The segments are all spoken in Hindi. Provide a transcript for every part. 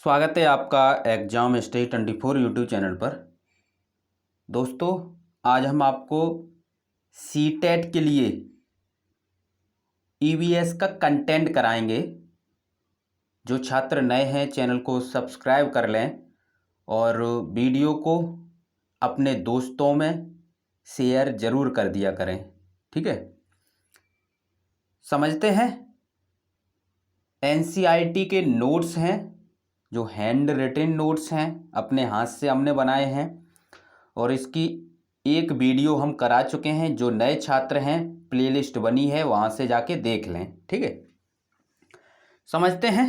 स्वागत है आपका एग्ज़ाम स्टडी 24 यूट्यूब चैनल पर। दोस्तों, आज हम आपको सीटेट के लिए ईवीएस का कंटेंट कराएंगे। जो छात्र नए हैं चैनल को सब्सक्राइब कर लें और वीडियो को अपने दोस्तों में शेयर ज़रूर कर दिया करें। ठीक है, समझते हैं। एनसीईआरटी के नोट्स हैं, जो हैंड रिटन नोट्स हैं, अपने हाथ से हमने बनाए हैं और इसकी एक वीडियो हम करा चुके हैं। जो नए छात्र हैं, प्लेलिस्ट बनी है, वहाँ से जाके देख लें। ठीक है, समझते हैं।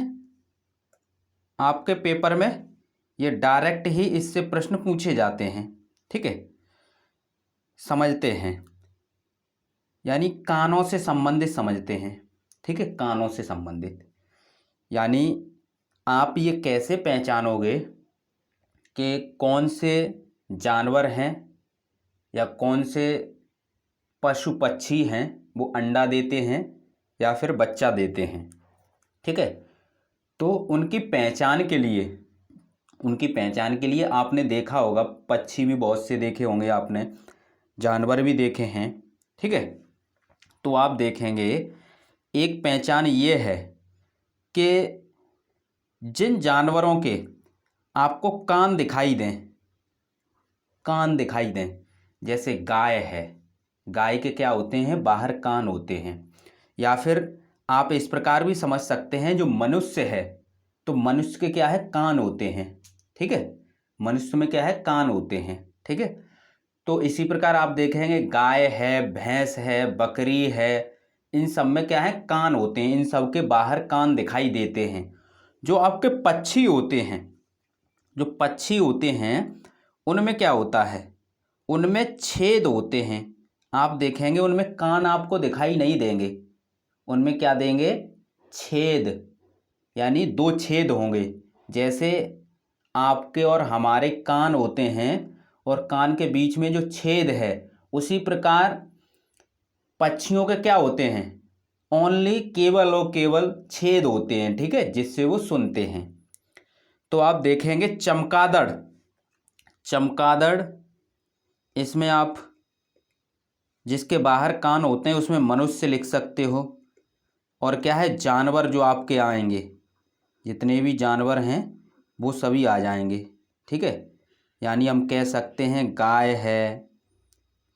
आपके पेपर में ये डायरेक्ट ही इससे प्रश्न पूछे जाते हैं। ठीक है, समझते हैं, यानी कानों से संबंधित समझते हैं। ठीक है, कानों से संबंधित यानी आप ये कैसे पहचानोगे कि कौन से जानवर हैं या कौन से पशु पक्षी हैं वो अंडा देते हैं या फिर बच्चा देते हैं। ठीक है, तो उनकी पहचान के लिए आपने देखा होगा, पक्षी भी बहुत से देखे होंगे आपने, जानवर भी देखे हैं। ठीक है, तो आप देखेंगे एक पहचान ये है कि जिन जानवरों के आपको कान दिखाई दें, जैसे गाय है, गाय के क्या होते हैं, बाहर कान होते हैं। या फिर आप इस प्रकार भी समझ सकते हैं, जो मनुष्य है तो मनुष्य के क्या है, कान होते हैं। ठीक है, मनुष्य में क्या है, कान होते हैं। ठीक है, तो इसी प्रकार आप देखेंगे गाय है, भैंस है, बकरी है, इन सब में क्या है, कान होते हैं। इन सब के बाहर कान दिखाई देते हैं। जो आपके पक्षी होते हैं उनमें क्या होता है, उनमें छेद होते हैं। आप देखेंगे उनमें कान आपको दिखाई नहीं देंगे, उनमें क्या देंगे, छेद, यानी दो छेद होंगे। जैसे आपके और हमारे कान होते हैं और कान के बीच में जो छेद है, उसी प्रकार पक्षियों के क्या होते हैं, ओनली केवल और केवल छेद होते हैं। ठीक है, जिससे वो सुनते हैं। तो आप देखेंगे चमगादड़, इसमें आप जिसके बाहर कान होते हैं उसमें मनुष्य लिख सकते हो। और क्या है, जानवर जो आपके आएंगे, जितने भी जानवर हैं वो सभी आ जाएंगे। ठीक है, यानी हम कह सकते हैं गाय है,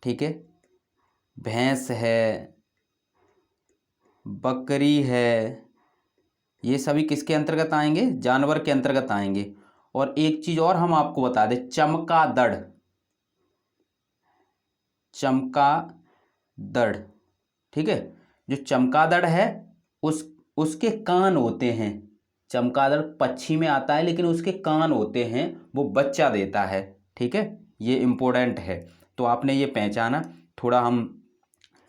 ठीक है, भैंस है, बकरी है, ये सभी किसके अंतर्गत आएंगे, जानवर के अंतर्गत आएंगे। और एक चीज़ और हम आपको बता दें, चमगादड़, ठीक है, जो चमगादड़ है उसके कान होते हैं। चमगादड़ पक्षी में आता है लेकिन उसके कान होते हैं, वो बच्चा देता है। ठीक है, ये इम्पोर्टेंट है। तो आपने ये पहचाना। थोड़ा हम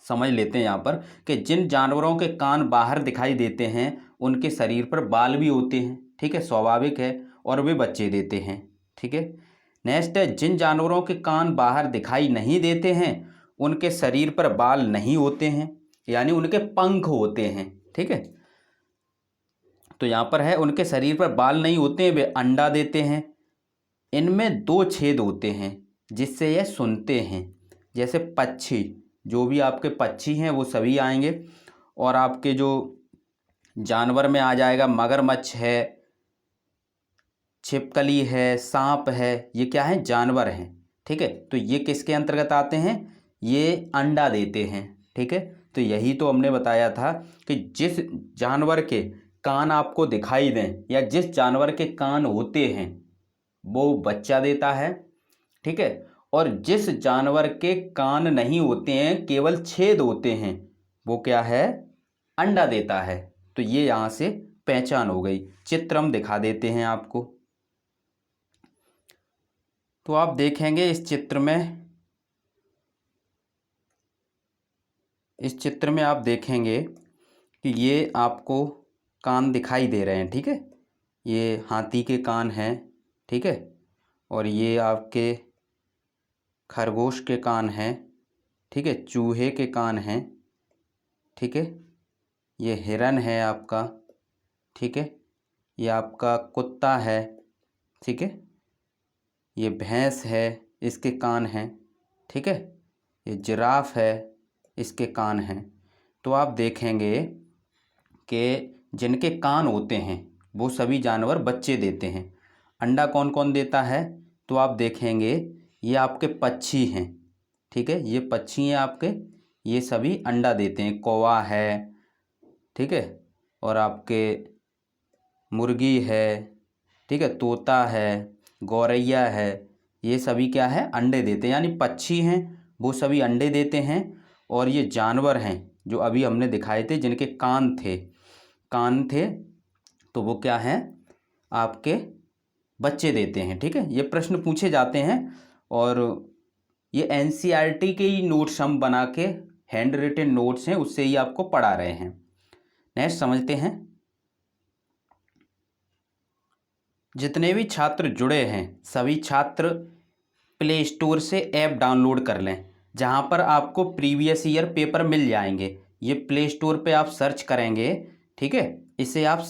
समझ लेते हैं यहाँ पर कि जिन जानवरों के कान बाहर दिखाई देते हैं उनके शरीर पर बाल भी होते हैं। ठीक है, स्वाभाविक है, और वे बच्चे देते हैं। ठीक है, नेक्स्ट है, जिन जानवरों के कान बाहर दिखाई नहीं देते हैं उनके शरीर पर बाल नहीं होते हैं, यानी उनके पंख होते हैं। ठीक है, तो यहाँ पर है उनके शरीर पर बाल नहीं होते हैं, वे अंडा देते हैं। इनमें दो छेद होते हैं जिससे यह सुनते हैं। जैसे पक्षी, जो भी आपके पक्षी हैं वो सभी आएंगे। और आपके जो जानवर में आ जाएगा, मगरमच्छ है, छिपकली है, सांप है, ये क्या है, जानवर हैं। ठीक है, तो ये किसके अंतर्गत आते हैं, ये अंडा देते हैं। ठीक है, तो यही तो हमने बताया था कि जिस जानवर के कान आपको दिखाई दें या जिस जानवर के कान होते हैं वो बच्चा देता है। ठीक है, और जिस जानवर के कान नहीं होते हैं, केवल छेद होते हैं, वो क्या है, अंडा देता है। तो ये यहाँ से पहचान हो गई। चित्र हम दिखा देते हैं आपको। तो आप देखेंगे इस चित्र में आप देखेंगे कि ये आपको कान दिखाई दे रहे हैं। ठीक है, ये हाथी के कान हैं। ठीक है, और ये आपके खरगोश के कान हैं। ठीक है, चूहे के कान हैं। ठीक है, ये हिरन है आपका। ठीक है, ये आपका कुत्ता है, ठीक है, ये भैंस है, इसके कान हैं, ठीक है, ये जिराफ है, इसके कान हैं। तो आप देखेंगे कि जिनके कान होते हैं वो सभी जानवर बच्चे देते हैं। अंडा कौन कौन देता है? तो आप देखेंगे ये आपके पक्षी हैं, ठीक है, ये पक्षी हैं आपके, ये सभी अंडा देते हैं। कौवा है, ठीक है, और आपके मुर्गी है, ठीक है, तोता है, गौरैया है, ये सभी क्या है? अंडे देते हैं। यानी पक्षी हैं वो सभी अंडे देते हैं। और ये जानवर हैं जो अभी हमने दिखाए थे जिनके कान थे, तो वो क्या हैं? आपके बच्चे देते हैं, ठीक है। ये प्रश्न पूछे जाते हैं और ये एनसीईआरटी के ही नोट्स हम बना के, हैंड रिटन नोट्स हैं, उससे ही आपको पढ़ा रहे हैं। नेक्स्ट समझते हैं। जितने भी छात्र जुड़े हैं सभी छात्र प्ले स्टोर से ऐप डाउनलोड कर लें, जहां पर आपको प्रीवियस ईयर पेपर मिल जाएंगे। ये प्ले स्टोर पे आप सर्च करेंगे, ठीक है, इसे आप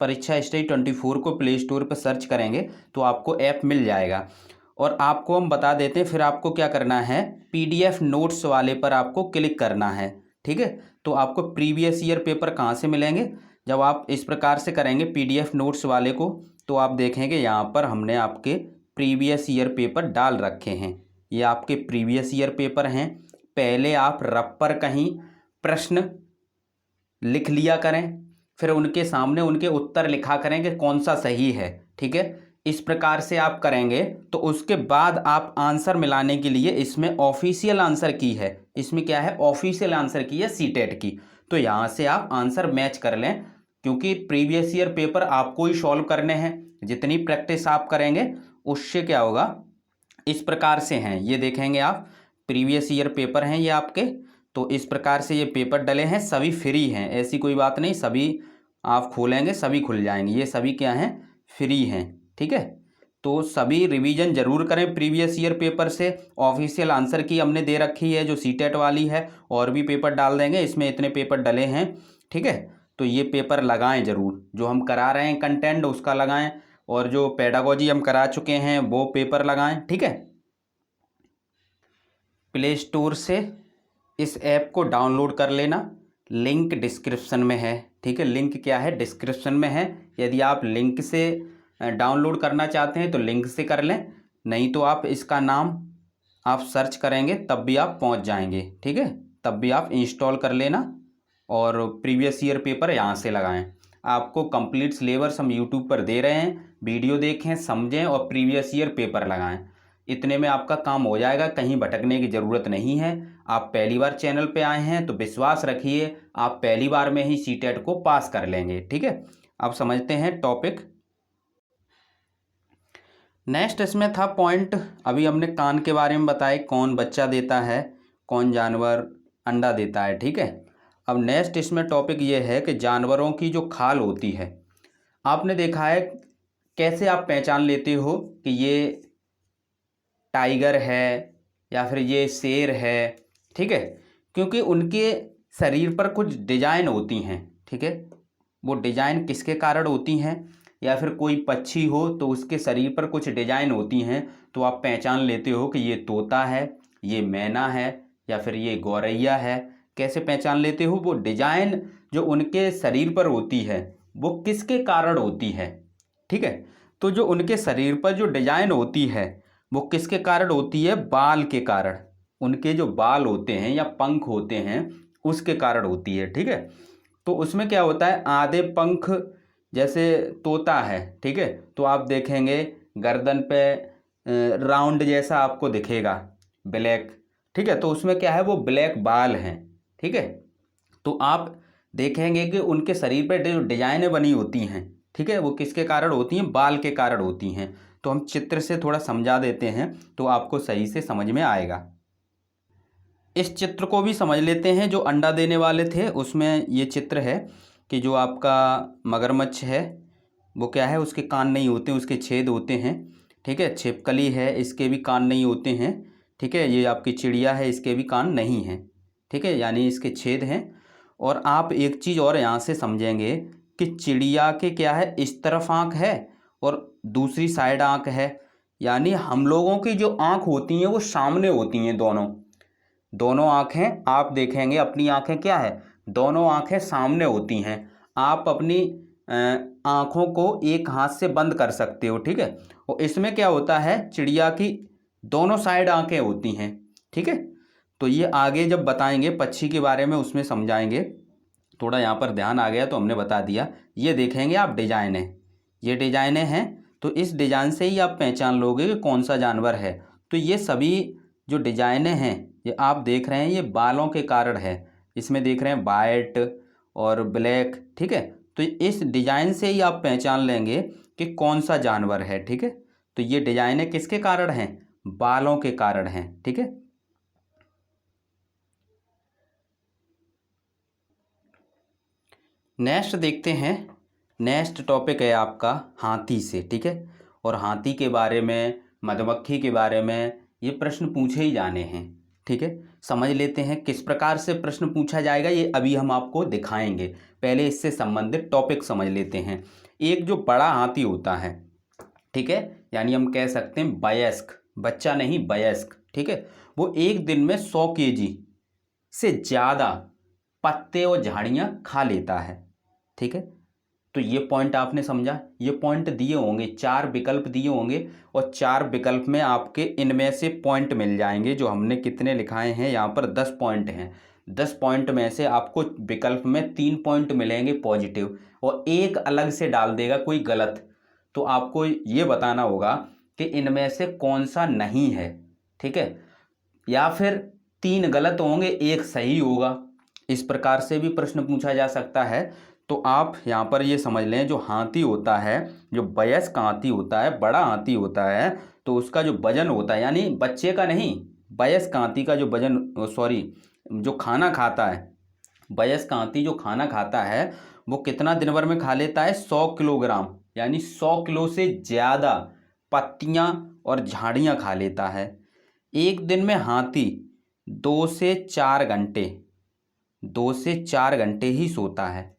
परीक्षा स्टडी 24 को प्ले स्टोर पर सर्च करेंगे तो आपको ऐप मिल जाएगा। और आपको हम बता देते हैं, फिर आपको क्या करना है, PDF नोट्स वाले पर आपको क्लिक करना है, ठीक है। तो आपको प्रीवियस ईयर पेपर कहाँ से मिलेंगे? जब आप इस प्रकार से करेंगे PDF नोट्स वाले को, तो आप देखेंगे यहाँ पर हमने आपके प्रीवियस ईयर पेपर डाल रखे हैं। ये आपके प्रीवियस ईयर पेपर हैं। पहले आप रफ पर कहीं प्रश्न लिख लिया करें, फिर उनके सामने उनके उत्तर लिखा करें कि कौन सा सही है, ठीक है। इस प्रकार से आप करेंगे तो उसके बाद आप आंसर मिलाने के लिए, इसमें ऑफिशियल आंसर की है, इसमें क्या है, ऑफिशियल आंसर की है सीटेट की, तो यहाँ से आप आंसर मैच कर लें, क्योंकि प्रीवियस ईयर पेपर आपको ही सॉल्व करने हैं। जितनी प्रैक्टिस आप करेंगे उससे क्या होगा, इस प्रकार से हैं, ये देखेंगे आप प्रीवियस ईयर पेपर हैं ये आपके। तो इस प्रकार से ये पेपर डले हैं, सभी फ्री हैं, ऐसी कोई बात नहीं, सभी आप खोलेंगे सभी खुल जाएंगे। ये सभी क्या हैं, फ्री हैं, ठीक है। तो सभी रिवीजन जरूर करें प्रीवियस ईयर पेपर से। ऑफिशियल आंसर की हमने दे रखी है जो सीटेट वाली है, और भी पेपर डाल देंगे, इसमें इतने पेपर डले हैं, ठीक है। तो ये पेपर लगाएं जरूर, जो हम करा रहे हैं कंटेंट उसका लगाएं, और जो पेडागोजी हम करा चुके हैं वो पेपर लगाएं, ठीक है। प्ले स्टोर से इस ऐप को डाउनलोड कर लेना, लिंक डिस्क्रिप्शन में है, ठीक है। लिंक क्या है, डिस्क्रिप्शन में है। यदि आप लिंक से डाउनलोड करना चाहते हैं तो लिंक से कर लें, नहीं तो आप इसका नाम आप सर्च करेंगे तब भी आप पहुंच जाएंगे, ठीक है। तब भी आप इंस्टॉल कर लेना और प्रीवियस ईयर पेपर यहाँ से लगाएं। आपको कंप्लीट सिलेबस हम यूट्यूब पर दे रहे हैं, वीडियो देखें, समझें और प्रीवियस ईयर पेपर लगाएं। इतने में आपका काम हो जाएगा, कहीं भटकने की ज़रूरत नहीं है। आप पहली बार चैनल पे आए हैं तो विश्वास रखिए आप पहली बार में ही सीटेट को पास कर लेंगे, ठीक है। अब समझते हैं टॉपिक। नेक्स्ट इसमें था पॉइंट, अभी हमने कान के बारे में बताए, कौन बच्चा देता है, कौन जानवर अंडा देता है, ठीक है। अब नेक्स्ट इसमें टॉपिक ये है कि जानवरों की जो खाल होती है, आपने देखा है कैसे आप पहचान लेते हो कि ये टाइगर है या फिर ये शेर है, ठीक है, क्योंकि उनके शरीर पर कुछ डिजाइन होती हैं, ठीक है। वो डिजाइन किसके कारण होती हैं, या फिर कोई पक्षी हो तो उसके शरीर पर कुछ डिजाइन होती हैं, तो आप पहचान लेते हो कि ये तोता है, ये मैना है, या फिर ये गौरैया है। कैसे पहचान लेते हो? वो डिजाइन जो उनके शरीर पर होती है वो किसके कारण होती है, ठीक है। तो जो उनके शरीर पर जो डिजाइन होती है वो किसके कारण होती है? बाल के कारण, उनके जो बाल होते हैं या पंख होते हैं उसके कारण होती है, ठीक है। तो उसमें क्या होता है, आधे पंख जैसे तोता है, ठीक है, तो आप देखेंगे गर्दन पे राउंड जैसा आपको दिखेगा ब्लैक, ठीक है, तो उसमें क्या है, वो ब्लैक बाल हैं, ठीक है। तो आप देखेंगे कि उनके शरीर पर जो डिजाइनें बनी होती हैं, ठीक है, वो किसके कारण होती हैं? बाल के कारण होती हैं। तो हम चित्र से थोड़ा समझा देते हैं तो आपको सही से समझ में आएगा। इस चित्र को भी समझ लेते हैं, जो अंडा देने वाले थे उसमें ये चित्र है कि जो आपका मगरमच्छ है वो क्या है, उसके कान नहीं होते, उसके छेद होते हैं, ठीक है। छिपकली है, इसके भी कान नहीं होते हैं, ठीक है। ये आपकी चिड़िया है, इसके भी कान नहीं हैं, ठीक है, यानी इसके छेद हैं। और आप एक चीज़ और यहाँ से समझेंगे कि चिड़िया के क्या है, इस तरफ आँख है और दूसरी साइड आँख है। यानी हम लोगों की जो आँख होती हैं वो सामने होती हैं, दोनों आँखें आप देखेंगे, अपनी आँखें क्या है, दोनों आँखें सामने होती हैं। आप अपनी आँखों को एक हाथ से बंद कर सकते हो, ठीक है। और इसमें क्या होता है, चिड़िया की दोनों साइड आँखें होती हैं, ठीक है। तो ये आगे जब बताएंगे पक्षी के बारे में उसमें समझाएंगे। थोड़ा यहाँ पर ध्यान आ गया तो हमने बता दिया। ये देखेंगे आप डिजाइनें, ये डिजाइनें हैं, तो इस डिजाइन से ही आप पहचान लोगे कि कौन सा जानवर है। तो ये सभी जो डिजाइनें हैं ये आप देख रहे हैं, ये बालों के कारण है। इसमें देख रहे हैं वाइट और ब्लैक, ठीक है। तो इस डिजाइन से ही आप पहचान लेंगे कि कौन सा जानवर है, ठीक है। तो ये डिजाइनें किसके कारण हैं, बालों के कारण हैं, ठीक है। नेक्स्ट देखते हैं, नेक्स्ट टॉपिक है आपका हाथी से, ठीक है। और हाथी के बारे में, मधुमक्खी के बारे में ये प्रश्न पूछे ही जाने हैं, ठीक है। समझ लेते हैं किस प्रकार से प्रश्न पूछा जाएगा, ये अभी हम आपको दिखाएंगे। पहले इससे संबंधित टॉपिक समझ लेते हैं। एक जो बड़ा हाथी होता है, ठीक है, यानी हम कह सकते हैं वयस्क, बच्चा नहीं वयस्क, ठीक है, वो एक दिन में 100 kg से ज़्यादा पत्ते और झाड़ियाँ खा लेता है, ठीक है। तो ये पॉइंट आपने समझा, ये पॉइंट दिए होंगे, 4 विकल्प दिए होंगे और 4 विकल्प में आपके इनमें से पॉइंट मिल जाएंगे। जो हमने कितने लिखाए हैं यहाँ पर, 10 पॉइंट हैं। 10 पॉइंट में से आपको विकल्प में 3 पॉइंट मिलेंगे पॉजिटिव और एक अलग से डाल देगा कोई गलत। तो आपको ये बताना होगा कि इनमें से कौन सा नहीं है, ठीक है। या फिर 3 गलत होंगे, एक सही होगा। इस प्रकार से भी प्रश्न पूछा जा सकता है। तो आप यहाँ पर ये समझ लें, जो हाथी होता है, जो वयस्क हाथी होता है, बड़ा हाथी होता है, तो उसका जो वजन होता है, यानी बच्चे का नहीं, वयस्क हाथी का जो वजन, सॉरी, जो खाना खाता है, वयस्क हाथी जो खाना खाता है वो कितना दिन भर में खा लेता है, 100 किलोग्राम, यानी 100 किलो से ज़्यादा पत्तियाँ और झाड़ियाँ खा लेता है। एक दिन में हाथी 2 से 4 घंटे, 2 से 4 घंटे ही सोता है।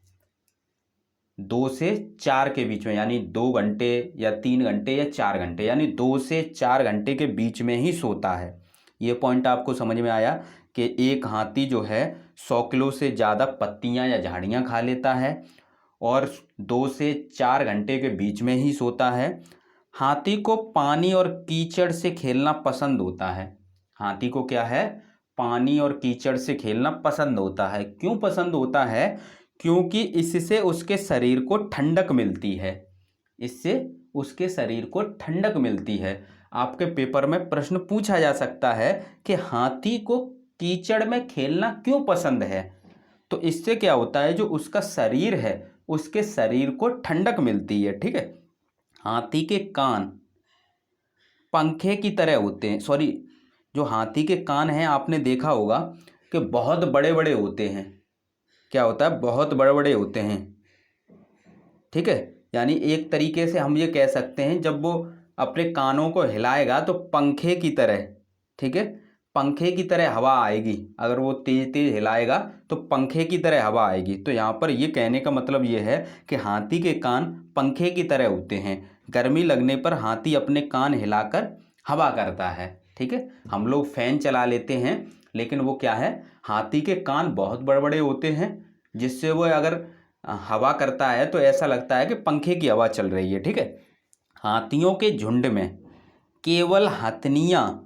2 से 4 के बीच में, यानी 2 घंटे या 3 घंटे या 4 घंटे, यानी 2 से 4 घंटे के बीच में ही सोता है। ये पॉइंट आपको समझ में आया कि एक हाथी जो है 100 किलो से ज़्यादा पत्तियां या झाड़ियां खा लेता है और 2 से 4 घंटे के बीच में ही सोता है। हाथी को पानी और कीचड़ से खेलना पसंद होता है। हाथी को क्या है, पानी और कीचड़ से खेलना पसंद होता है। क्यों पसंद होता है, क्योंकि इससे उसके शरीर को ठंडक मिलती है, इससे उसके शरीर को ठंडक मिलती है। आपके पेपर में प्रश्न पूछा जा सकता है कि हाथी को कीचड़ में खेलना क्यों पसंद है। तो इससे क्या होता है, जो उसका शरीर है उसके शरीर को ठंडक मिलती है, ठीक है। हाथी के कान पंखे की तरह होते हैं, सॉरी, जो हाथी के कान हैं आपने देखा होगा कि बहुत बड़े बड़े होते हैं। क्या होता है, बहुत बड़े बड़े होते हैं, ठीक है। यानी एक तरीके से हम ये कह सकते हैं, जब वो अपने कानों को हिलाएगा तो पंखे की तरह, ठीक है, पंखे की तरह हवा आएगी। अगर वो तेज तेज हिलाएगा तो पंखे की तरह हवा आएगी। तो यहाँ पर ये कहने का मतलब ये है कि हाथी के कान पंखे की तरह होते हैं। गर्मी लगने पर हाथी अपने कान हिलाकर हवा करता है, ठीक है। हम लोग फैन चला लेते हैं, लेकिन वो क्या है, हाथी के कान बहुत बड़े बड़े होते हैं, जिससे वो अगर हवा करता है तो ऐसा लगता है कि पंखे की हवा चल रही है, ठीक है। हाथियों के झुंड में केवल हथनियाँ,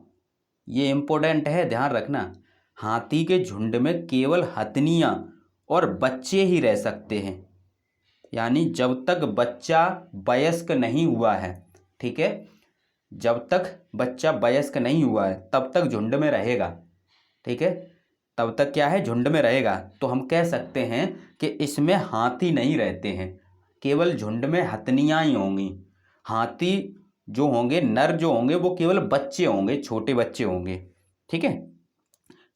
ये इम्पोर्टेंट है, ध्यान रखना, हाथी के झुंड में केवल हथनियाँ और बच्चे ही रह सकते हैं। यानी जब तक बच्चा वयस्क नहीं हुआ है, ठीक है, जब तक बच्चा वयस्क नहीं हुआ है तब तक झुंड में रहेगा, ठीक है, तब तक क्या है, झुंड में रहेगा। तो हम कह सकते हैं कि इसमें हाथी नहीं रहते हैं, केवल झुंड में हथनियाँ ही होंगी। हाथी जो होंगे, नर जो होंगे, वो केवल बच्चे होंगे, छोटे बच्चे होंगे, ठीक है।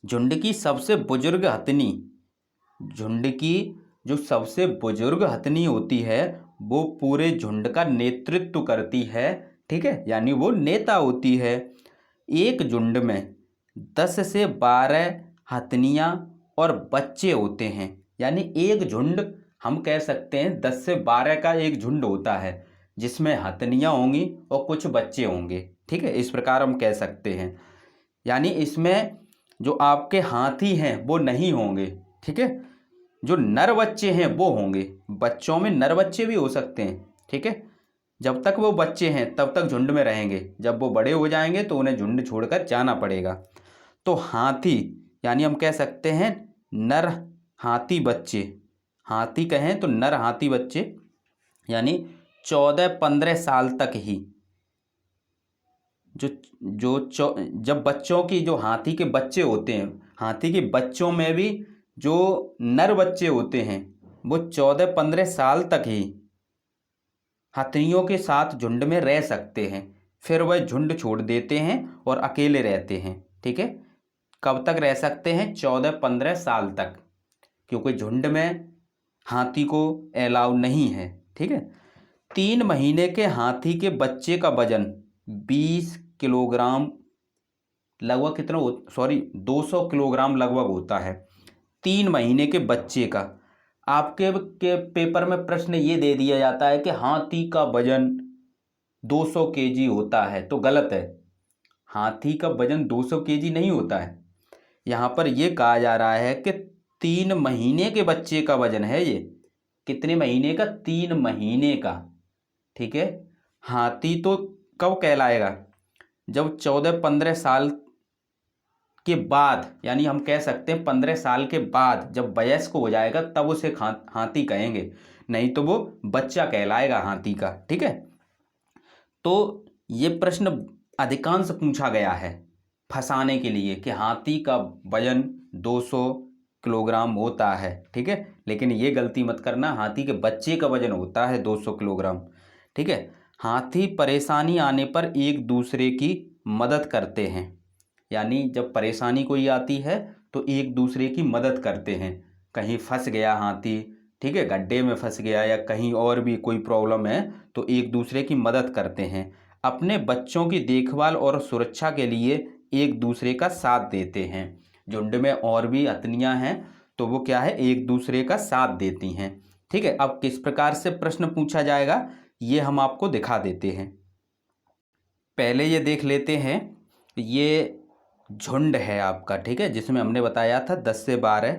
झुंड की सबसे बुजुर्ग हथनी, झुंड की जो सबसे बुजुर्ग हथनी होती है वो पूरे झुंड का नेतृत्व करती है, ठीक है, यानी वो नेता होती है। एक झुंड में 10 से 12 हथनियाँ और बच्चे होते हैं। यानी एक झुंड हम कह सकते हैं 10 से 12 का एक झुंड होता है जिसमें हथनियाँ होंगी और कुछ बच्चे होंगे। ठीक है, इस प्रकार हम कह सकते हैं। यानी इसमें जो आपके हाथी हैं वो नहीं होंगे। ठीक है, जो नर बच्चे हैं वो होंगे। बच्चों में नर बच्चे भी हो सकते हैं। ठीक है, जब तक वो बच्चे हैं तब तक झुंड में रहेंगे, जब वो बड़े हो जाएंगे तो उन्हें झुंड छोड़कर जाना पड़ेगा। तो हाथी यानी हम कह सकते हैं नर हाथी बच्चे, हाथी कहें तो नर हाथी बच्चे, यानी 14-15 साल तक ही जब बच्चों की जो हाथी के बच्चे होते हैं, हाथी के बच्चों में भी जो नर बच्चे होते हैं वो 14-15 साल तक ही हाथियों के साथ झुंड में रह सकते हैं। फिर वह झुंड छोड़ देते हैं और अकेले रहते हैं। ठीक है, कब तक रह सकते हैं? 14-15 साल तक, क्योंकि झुंड में हाथी को अलाउ नहीं है। ठीक है, 3 महीने के हाथी के बच्चे का वजन 20 किलोग्राम लगभग 200 किलोग्राम लगभग होता है 3 महीने के बच्चे का। आपके के पेपर में प्रश्न ये दे दिया जाता है कि हाथी का वजन 200 केजी होता है, तो गलत है। हाथी का वजन 200 केजी नहीं होता है। यहाँ पर ये कहा जा रहा है कि 3 महीने के बच्चे का वजन है ये। कितने महीने का? 3 महीने का। ठीक है, हाथी तो कब कहलाएगा? जब 14-15 साल के बाद, यानी हम कह सकते हैं 15 साल के बाद जब वयस्क हो जाएगा तब उसे हाथी कहेंगे, नहीं तो वो बच्चा कहलाएगा हाथी का। ठीक है, तो ये प्रश्न अधिकांश पूछा गया है फंसाने के लिए कि हाथी का वजन 200 किलोग्राम होता है। ठीक है, लेकिन ये गलती मत करना, हाथी के बच्चे का वजन होता है 200 किलोग्राम। ठीक है, हाथी परेशानी आने पर एक दूसरे की मदद करते हैं, यानी जब परेशानी कोई आती है तो एक दूसरे की मदद करते हैं। कहीं फंस गया हाथी, ठीक है, गड्ढे में फंस गया या कहीं और भी कोई प्रॉब्लम है तो एक दूसरे की मदद करते हैं। अपने बच्चों की देखभाल और सुरक्षा के लिए एक दूसरे का साथ देते हैं। झुंड में और भी हथनियाँ हैं तो वो क्या है, एक दूसरे का साथ देती हैं। ठीक है, अब किस प्रकार से प्रश्न पूछा जाएगा ये हम आपको दिखा देते हैं। पहले ये देख लेते हैं, ये झुंड है आपका। ठीक है, जिसमें हमने बताया था 10 से 12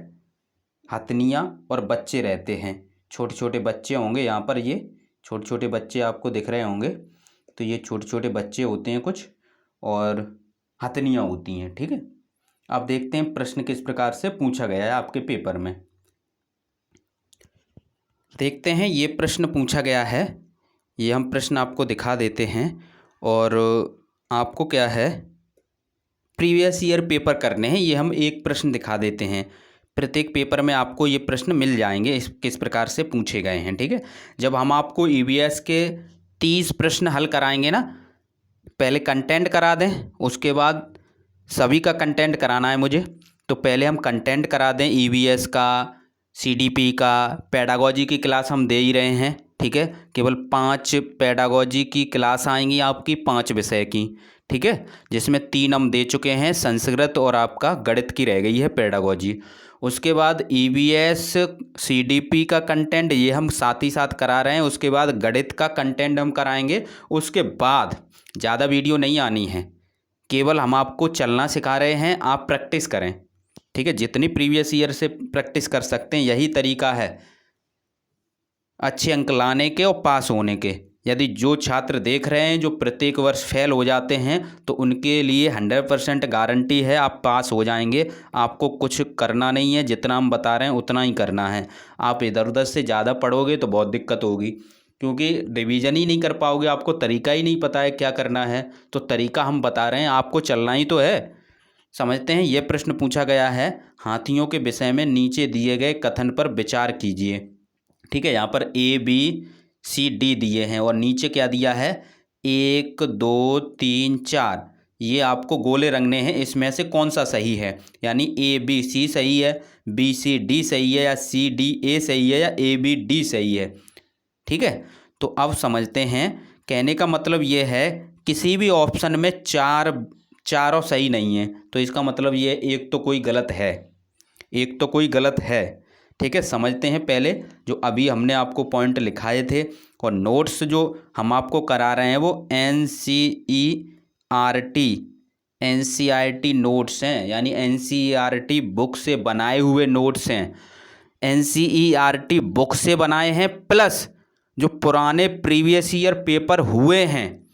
हथनियाँ और बच्चे रहते हैं। छोटे छोटे बच्चे होंगे, यहाँ पर ये छोटे छोटे बच्चे आपको दिख रहे होंगे, तो ये छोटे छोटे बच्चे होते हैं कुछ, और हथनियाँ होती हैं। ठीक है, अब देखते हैं प्रश्न किस प्रकार से पूछा गया है आपके पेपर में। देखते हैं, ये प्रश्न पूछा गया है, ये हम प्रश्न आपको दिखा देते हैं। और आपको क्या है, प्रीवियस ईयर पेपर करने हैं, ये हम एक प्रश्न दिखा देते हैं। प्रत्येक पेपर में आपको ये प्रश्न मिल जाएंगे किस प्रकार से पूछे गए हैं। ठीक है, जब हम आपको ईवीएस के 30 प्रश्न हल कराएंगे ना, पहले कंटेंट करा दें, उसके बाद सभी का कंटेंट कराना है मुझे, तो पहले हम कंटेंट करा दें ईवीएस का, सीडीपी का, पेडागोजी की क्लास हम दे ही रहे हैं। ठीक है, केवल 5 पेडागोजी की क्लास आएंगी आपकी, 5 विषय की। ठीक है, जिसमें 3 हम दे चुके हैं, संस्कृत और आपका गणित की रह गई है पेडागोजी। उसके बाद ईवीएस सीडीपी का कंटेंट ये हम साथ ही साथ करा रहे हैं। उसके बाद गणित का कंटेंट हम कराएंगे। उसके बाद ज़्यादा वीडियो नहीं आनी है, केवल हम आपको चलना सिखा रहे हैं, आप प्रैक्टिस करें। ठीक है, जितनी प्रीवियस ईयर से प्रैक्टिस कर सकते हैं यही तरीका है अच्छे अंक लाने के और पास होने के। यदि जो छात्र देख रहे हैं जो प्रत्येक वर्ष फेल हो जाते हैं तो उनके लिए 100% गारंटी है आप पास हो जाएंगे। आपको कुछ करना नहीं है, जितना हम बता रहे हैं उतना ही करना है। आप इधर उधर से ज़्यादा पढ़ोगे तो बहुत दिक्कत होगी, क्योंकि रिवीजन ही नहीं कर पाओगे, आपको तरीका ही नहीं पता है क्या करना है। तो तरीका हम बता रहे हैं, आपको चलना ही तो है। समझते हैं, यह प्रश्न पूछा गया है, हाथियों के विषय में नीचे दिए गए कथन पर विचार कीजिए। ठीक है, यहाँ पर ABCD दिए हैं और नीचे क्या दिया है, 1 2 3 4, ये आपको गोले रंगने हैं, इसमें से कौन सा सही है। यानी ABC सही है, BCD सही है, या CDA सही है, या ABD सही है। ठीक है, तो अब समझते हैं, कहने का मतलब ये है किसी भी ऑप्शन में चारों सही नहीं है, तो इसका मतलब ये एक तो कोई गलत है, एक तो कोई गलत है। ठीक है, समझते हैं पहले जो अभी हमने आपको पॉइंट लिखाए थे। और नोट्स जो हम आपको करा रहे हैं वो NCERT नोट्स हैं, यानी NCERT बुक से बनाए हुए नोट्स हैं। NCERT बुक से बनाए हैं, प्लस जो पुराने प्रीवियस ईयर पेपर हुए हैं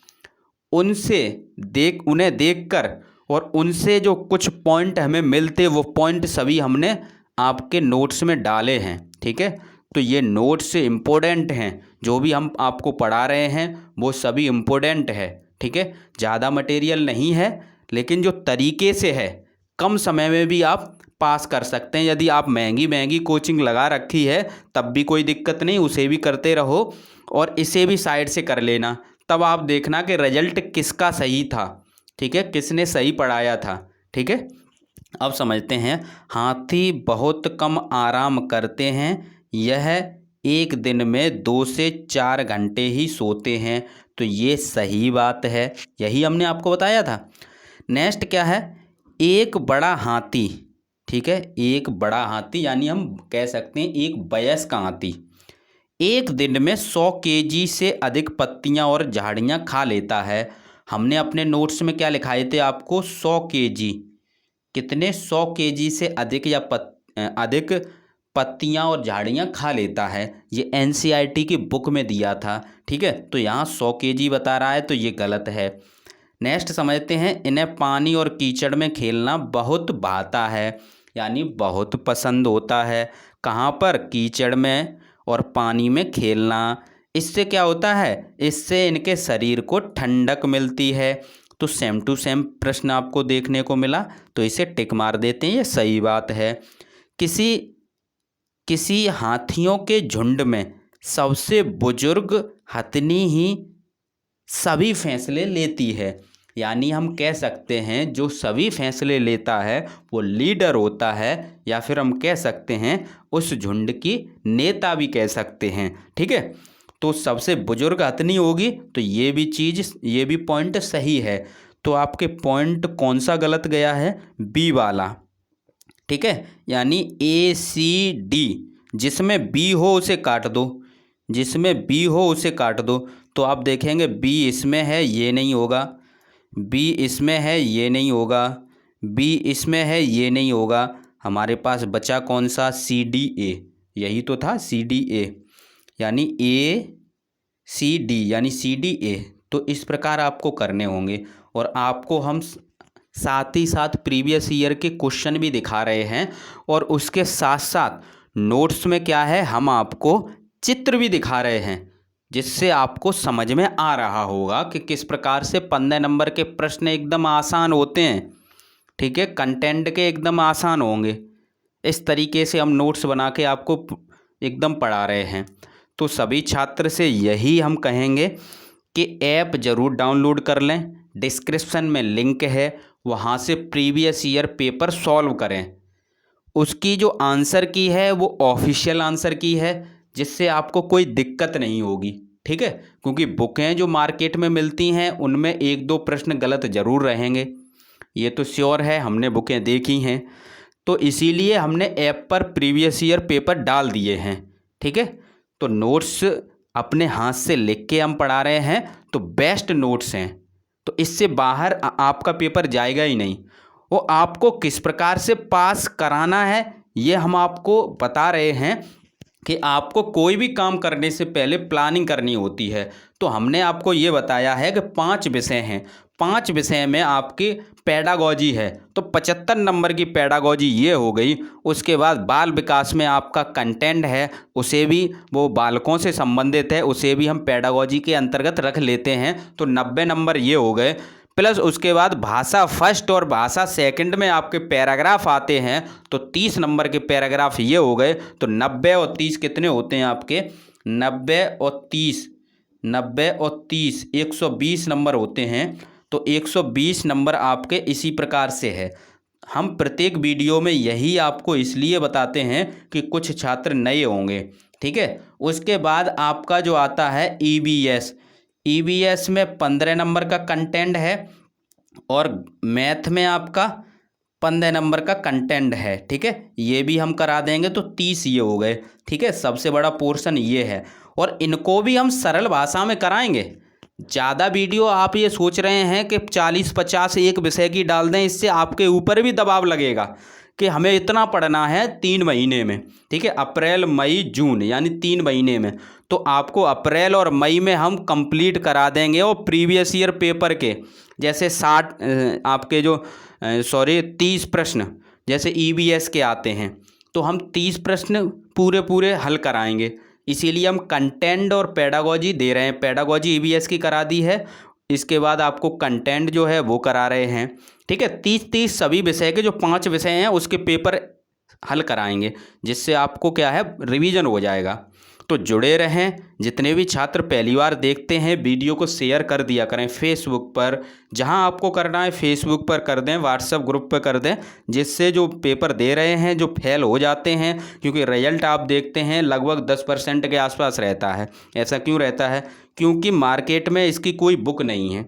उन्हें देखकर और उनसे जो कुछ पॉइंट हमें मिलते वो पॉइंट सभी हमने आपके नोट्स में डाले हैं। ठीक है, तो ये नोट्स इम्पोर्टेंट हैं, जो भी हम आपको पढ़ा रहे हैं वो सभी इम्पोर्टेंट है। ठीक है, ज़्यादा मटेरियल नहीं है, लेकिन जो तरीके से है कम समय में भी आप पास कर सकते हैं। यदि आप महंगी कोचिंग लगा रखी है तब भी कोई दिक्कत नहीं, उसे भी करते रहो और इसे भी साइड से कर लेना, तब आप देखना कि रिजल्ट किसका सही था। ठीक है, किसने सही पढ़ाया था। ठीक है, अब समझते हैं। हाथी बहुत कम आराम करते हैं, यह एक दिन में 2 से 4 घंटे ही सोते हैं। तो ये सही बात है, यही हमने आपको बताया था। नेक्स्ट क्या है, एक बड़ा हाथी। ठीक है, एक बड़ा हाथी यानी हम कह सकते हैं एक वयस्क हाथी एक दिन में 100 kg से अधिक पत्तियां और झाड़ियां खा लेता है। हमने अपने नोट्स में क्या लिखाए थे आपको, 100 kg, कितने 100 kg से अधिक या अधिक पत्तियां और झाड़ियां खा लेता है। ये NCERT की बुक में दिया था। ठीक है, तो यहाँ 100 kg बता रहा है, तो ये गलत है। नेक्स्ट समझते हैं, इन्हें पानी और कीचड़ में खेलना बहुत भाता है, यानी बहुत पसंद होता है। कहाँ पर, कीचड़ में और पानी में खेलना। इससे क्या होता है, इससे इनके शरीर को ठंडक मिलती है। तो सेम टू सेम प्रश्न आपको देखने को मिला, तो इसे टिक मार देते हैं, ये सही बात है। किसी हाथियों के झुंड में सबसे बुजुर्ग हथनी ही सभी फैसले लेती है, यानी हम कह सकते हैं जो सभी फैसले लेता है वो लीडर होता है, या फिर हम कह सकते हैं उस झुंड की नेता भी कह सकते हैं। ठीक है, तो सबसे बुजुर्ग हथनी होगी, तो ये भी पॉइंट सही है। तो आपके पॉइंट कौन सा गलत गया है, बी वाला। ठीक है, यानी ACD, जिसमें बी हो उसे काट दो, जिसमें बी हो उसे काट दो। तो आप देखेंगे बी इसमें है, ये नहीं होगा, बी इसमें है, ये नहीं होगा, बी इसमें है, ये नहीं होगा। हमारे पास बचा कौन सा, CDA, यही तो था CDA, यानी ACD यानी CDA। तो इस प्रकार आपको करने होंगे, और आपको हम साथ ही साथ प्रीवियस ईयर के क्वेश्चन भी दिखा रहे हैं, और उसके साथ साथ नोट्स में क्या है, हम आपको चित्र भी दिखा रहे हैं, जिससे आपको समझ में आ रहा होगा कि किस प्रकार से 15 नंबर के प्रश्न एकदम आसान होते हैं। ठीक है, कंटेंट के एकदम आसान होंगे। इस तरीके से हम नोट्स बना के आपको एकदम पढ़ा रहे हैं। तो सभी छात्र से यही हम कहेंगे कि ऐप ज़रूर डाउनलोड कर लें, डिस्क्रिप्शन में लिंक है, वहाँ से प्रीवियस ईयर पेपर सॉल्व करें। उसकी जो आंसर की है वो ऑफिशियल आंसर की है, जिससे आपको कोई दिक्कत नहीं होगी। ठीक है, क्योंकि बुकें जो मार्केट में मिलती हैं उनमें 1-2 प्रश्न गलत ज़रूर रहेंगे, ये तो श्योर है, हमने बुकें देखी हैं। तो इसीलिए हमने ऐप पर प्रीवियस ईयर पेपर डाल दिए हैं। ठीक है, तो नोट्स अपने हाथ से लिख के हम पढ़ा रहे हैं, तो बेस्ट नोट्स हैं, तो इससे बाहर आपका पेपर जाएगा ही नहीं। वो आपको किस प्रकार से पास कराना है ये हम आपको बता रहे हैं, कि आपको कोई भी काम करने से पहले प्लानिंग करनी होती है। तो हमने आपको ये बताया है कि 5 विषय हैं, 5 विषय में आपकी पेडागॉजी है, तो 75 नंबर की पेडागॉजी ये हो गई। उसके बाद बाल विकास में आपका कंटेंट है, उसे भी, वो बालकों से संबंधित है, उसे भी हम पेडागॉजी के अंतर्गत रख लेते हैं, तो 90 नंबर ये हो गए। प्लस उसके बाद भाषा फर्स्ट और भाषा सेकंड में आपके पैराग्राफ आते हैं, तो 30 नंबर के पैराग्राफ ये हो गए। तो 90 और 30 कितने होते हैं आपके, 90 और 30 120 नंबर होते हैं। तो 120 नंबर आपके इसी प्रकार से है। हम प्रत्येक वीडियो में यही आपको इसलिए बताते हैं कि कुछ छात्र नए होंगे। ठीक है, उसके बाद आपका जो आता है EBS में 15 नंबर का कंटेंट है, और मैथ में आपका 15 नंबर का कंटेंट है, ठीक है, ये भी हम करा देंगे तो 30 ये हो गए, ठीक है। सबसे बड़ा पोर्शन ये है और इनको भी हम सरल भाषा में कराएंगे। ज़्यादा वीडियो आप ये सोच रहे हैं कि 40-50 एक विषय की डाल दें, इससे आपके ऊपर भी दबाव लगेगा कि हमें इतना पढ़ना है 3 महीने में, ठीक है, अप्रैल मई जून यानी 3 महीने में। तो आपको अप्रैल और मई में हम कंप्लीट करा देंगे और प्रीवियस ईयर पेपर के जैसे 60 आपके जो 30 प्रश्न जैसे EVS के आते हैं, तो हम 30 प्रश्न पूरे हल कराएंगे। इसीलिए हम कंटेंट और पेडागोजी दे रहे हैं। पेडागोजी EVS की करा दी है, इसके बाद आपको कंटेंट जो है वो करा रहे हैं, ठीक है। 30 सभी विषय के जो 5 विषय हैं उसके पेपर हल कराएंगे, जिससे आपको क्या है रिवीजन हो जाएगा। तो जुड़े रहें। जितने भी छात्र पहली बार देखते हैं वीडियो को शेयर कर दिया करें फेसबुक पर, जहां आपको करना है फेसबुक पर कर दें, व्हाट्सएप ग्रुप पर कर दें, जिससे जो पेपर दे रहे हैं जो फेल हो जाते हैं, क्योंकि रिजल्ट आप देखते हैं लगभग 10% के आसपास रहता है। ऐसा क्यों रहता है? क्योंकि मार्केट में इसकी कोई बुक नहीं है।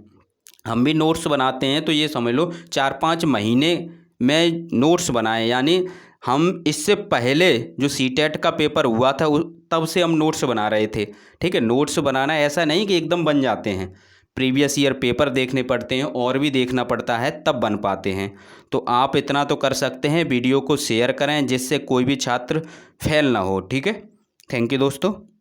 हम भी नोट्स बनाते हैं तो ये समझ लो 4-5 महीने में नोट्स बनाए, यानी हम इससे पहले जो सीटेट का पेपर हुआ था तब से हम नोट्स बना रहे थे, ठीक है। नोट्स बनाना ऐसा नहीं कि एकदम बन जाते हैं, प्रीवियस ईयर पेपर देखने पड़ते हैं और भी देखना पड़ता है तब बन पाते हैं। तो आप इतना तो कर सकते हैं, वीडियो को शेयर करें जिससे कोई भी छात्र फेल ना हो, ठीक है। थैंक यू दोस्तों।